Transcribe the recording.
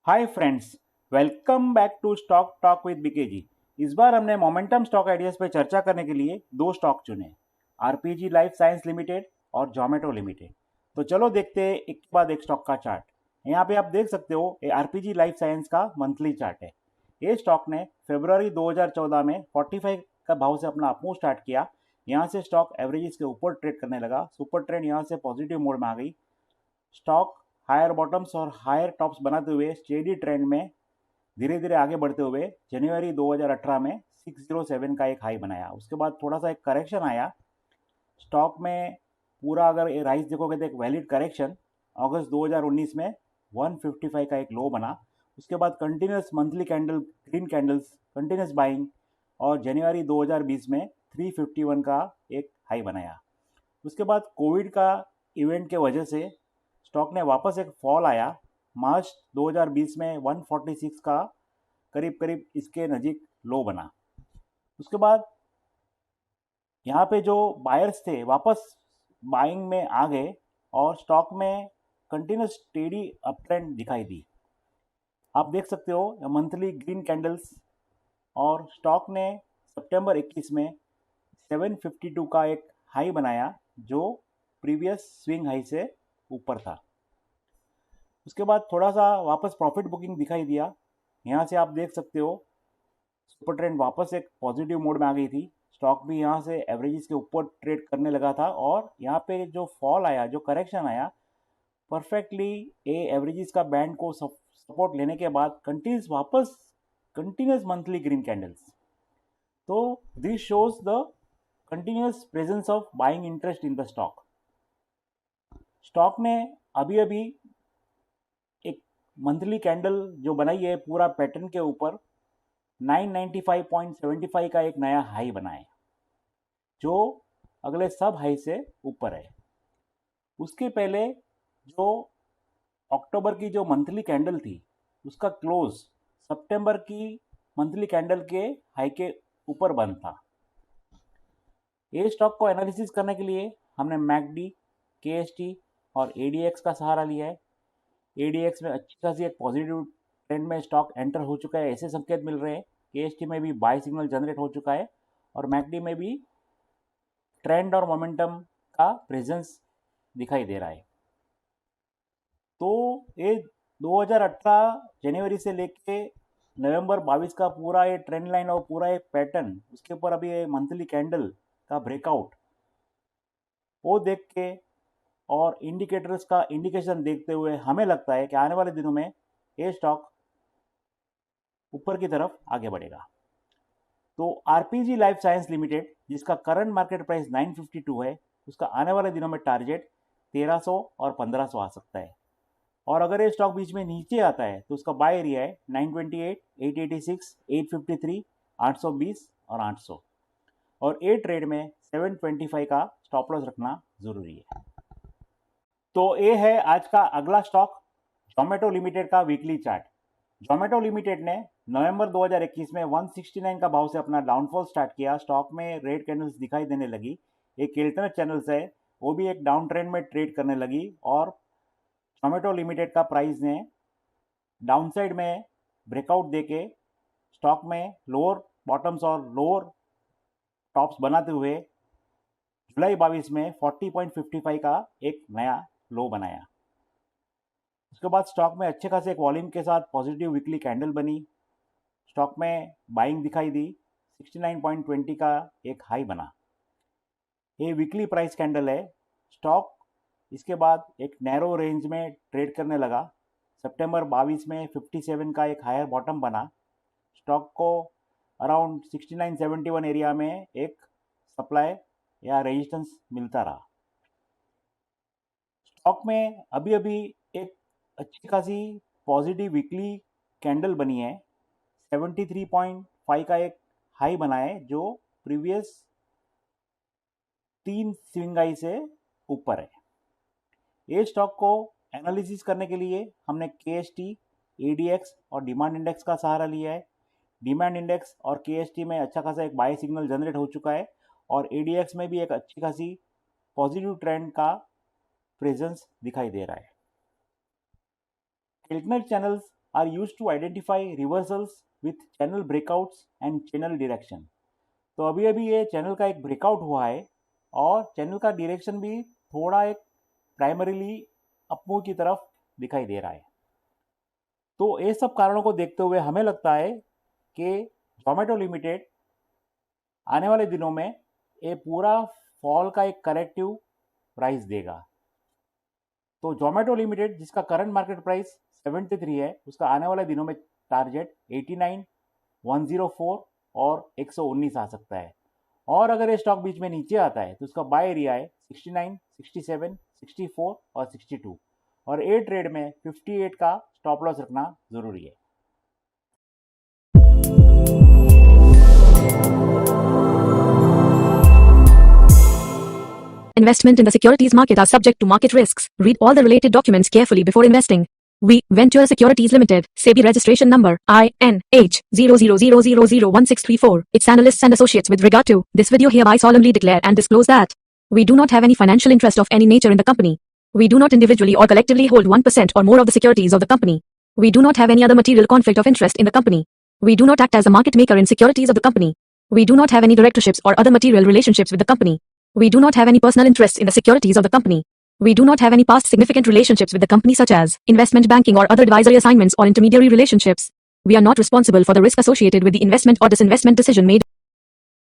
Hi friends, welcome back to stock talk with BKG. इस बार हमने मोमेंटम स्टॉक आइडियाज पर चर्चा करने के लिए दो स्टॉक चुने, आरपीजी लाइफ साइंस लिमिटेड और जोमेटो लिमिटेड। तो चलो देखते हैं एक के बाद एक स्टॉक का चार्ट। यहाँ पे आप देख सकते हो ये आरपीजी लाइफ साइंस का मंथली चार्ट है। ये स्टॉक ने फरवरी 2014 में 45 का भाव से अपना अपमूव स्टार्ट किया। यहाँ से स्टॉक एवरेजेस के ऊपर ट्रेड करने लगा। सुपर ट्रेंड यहाँ से पॉजिटिव मोड में आ गई। स्टॉक हायर बॉटम्स और हायर टॉप्स बनाते हुए स्टेडी ट्रेंड में धीरे धीरे आगे बढ़ते हुए जनवरी 2018 में 607 का एक हाई बनाया। उसके बाद थोड़ा सा एक करेक्शन आया स्टॉक में। पूरा अगर ये राइस देखोगे तो एक वैलिड करेक्शन अगस्त 2019 में 155 का एक लो बना। उसके बाद continuous monthly candle, green candles, continuous buying और जनवरी 2020 में 351 का एक हाई बनाया। उसके बाद कोविड का इवेंट के वजह से स्टॉक ने वापस एक फॉल आया। मार्च 2020 में 146 का करीब करीब इसके नज़ीक लो बना। उसके बाद यहाँ पे जो बायर्स थे वापस बाइंग में आ गए और स्टॉक में कंटिन्यूस स्टेडी अप ट्रेंड दिखाई दी। आप देख सकते हो मंथली ग्रीन कैंडल्स और स्टॉक ने सितंबर 21 में 752 का एक हाई बनाया जो प्रीवियस स्विंग हाई से ऊपर था। उसके बाद थोड़ा सा वापस प्रॉफिट बुकिंग दिखाई दिया। यहाँ से आप देख सकते हो सुपर ट्रेंड वापस एक पॉजिटिव मोड में आ गई थी। स्टॉक भी यहाँ से एवरेजेस के ऊपर ट्रेड करने लगा था और यहाँ पे जो फॉल आया, जो करेक्शन आया, परफेक्टली ए एवरेजेस का बैंड को सपोर्ट लेने के बाद कंटिन्यूस मंथली ग्रीन कैंडल्स। तो this shows the continuous presence of buying interest in the stock. Stock ने अभी अभी एक मंथली कैंडल जो बनाई है पूरा पैटर्न के ऊपर 995.75 का एक नया हाई बनाए जो अगले सब हाई से ऊपर है। उसके पहले जो अक्टूबर की जो मंथली कैंडल थी उसका क्लोज सितंबर की मंथली कैंडल के हाई के ऊपर बंद था। ये स्टॉक को एनालिसिस करने के लिए हमने मैकडी, केएसटी और एडीएक्स का सहारा लिया है। एडीएक्स में अच्छी खासी एक पॉजिटिव ट्रेंड में स्टॉक एंटर हो चुका है, ऐसे संकेत मिल रहे हैं। केएसटी में भी बाय सिग्नल जनरेट हो चुका है और मैकडी में भी ट्रेंड और मोमेंटम का प्रेजेंस दिखाई दे रहा है। तो ये 2018 जनवरी से लेके नवंबर 22 का पूरा ये ट्रेंड लाइन और पूरा एक पैटर्न, उसके ऊपर अभी ये मंथली कैंडल का ब्रेकआउट वो देख के और इंडिकेटर्स का इंडिकेशन देखते हुए हमें लगता है कि आने वाले दिनों में ये स्टॉक ऊपर की तरफ आगे बढ़ेगा। तो आरपीजी लाइफ साइंस लिमिटेड जिसका करंट मार्केट प्राइस 952 है, उसका आने वाले दिनों में टारगेट 1300 और 1500 आ सकता है। और अगर ये स्टॉक बीच में नीचे आता है तो उसका बाय एरिया है 928, 886, 853, 820 और 800। और ए ट्रेड में 725 का स्टॉप लॉस रखना जरूरी है। तो ये है आज का अगला स्टॉक, जोमेटो लिमिटेड का वीकली चार्ट। जोमेटो लिमिटेड ने नवंबर 2021 में 169 का भाव से अपना डाउनफॉल स्टार्ट किया। स्टॉक में रेड कैंडल्स दिखाई देने लगी। एक केल्टनर चैनल्स है वो भी एक डाउन ट्रेंड में ट्रेड करने लगी और जोमेटो लिमिटेड का प्राइस ने डाउनसाइड में ब्रेकआउट देके स्टॉक में लोअर बॉटम्स और लोअर टॉप्स बनाते हुए जुलाई 22 में 40.55 का एक नया लो बनाया। उसके बाद स्टॉक में अच्छे खासे एक वॉल्यूम के साथ पॉजिटिव वीकली कैंडल बनी। स्टॉक में बाइंग दिखाई दी। 69.20 का एक हाई बना। ये वीकली प्राइस कैंडल है। स्टॉक इसके बाद एक नैरो रेंज में ट्रेड करने लगा। सितंबर 22 में 57 का एक हायर बॉटम बना। स्टॉक को अराउंड 6971 एरिया में एक सप्लाई या रेजिस्टेंस मिलता रहा। स्टॉक में अभी अभी एक अच्छी खासी पॉजिटिव वीकली कैंडल बनी है। 73.5 का एक हाई बना है जो प्रीवियस 3 स्विंग हाई से ऊपर है। ये स्टॉक को एनालिसिस करने के लिए हमने केएसटी, एडीएक्स और डिमांड इंडेक्स का सहारा लिया है। डिमांड इंडेक्स और केएसटी में अच्छा खासा एक बाय सिग्नल जनरेट हो चुका है और एडीएक्स में भी एक अच्छी खासी पॉजिटिव ट्रेंड का प्रेजेंस दिखाई दे रहा है। Keltner channels are used to identify reversals with channel breakouts and channel direction. तो अभी अभी ये चैनल का एक ब्रेकआउट हुआ है और चैनल का डायरेक्शन भी थोड़ा एक प्राइमरीली अपमूव की तरफ दिखाई दे रहा है। तो ये सब कारणों को देखते हुए हमें लगता है कि जोमेटो लिमिटेड आने वाले दिनों में ये पूरा फॉल का एक करेक्टिव प्राइस देगा। तो जोमेटो लिमिटेड जिसका करंट मार्केट प्राइस 73 है, उसका आने वाले दिनों में टारगेट 89, 104 और 119 आ सकता है। और अगर ये स्टॉक बीच में नीचे आता है तो उसका बाय एरिया है 69, 67, 64 और 62 और ए ट्रेड में 58 का स्टॉप लॉस रखना जरूरी है। Investment in the securities market are subject to market risks. Read all the related documents carefully before investing. We, Venture Securities Limited, SEBI registration number, INH 0000001634, its analysts and associates with regard to this video hereby solemnly declare and disclose that we do not have any financial interest of any nature in the company. We do not individually or collectively hold 1% or more of the securities of the company. We do not have any other material conflict of interest in the company. We do not act as a market maker in securities of the company. We do not have any directorships or other material relationships with the company. We do not have any personal interests in the securities of the company. We do not have any past significant relationships with the company such as investment banking or other advisory assignments or intermediary relationships. We are not responsible for the risk associated with the investment or disinvestment decision made.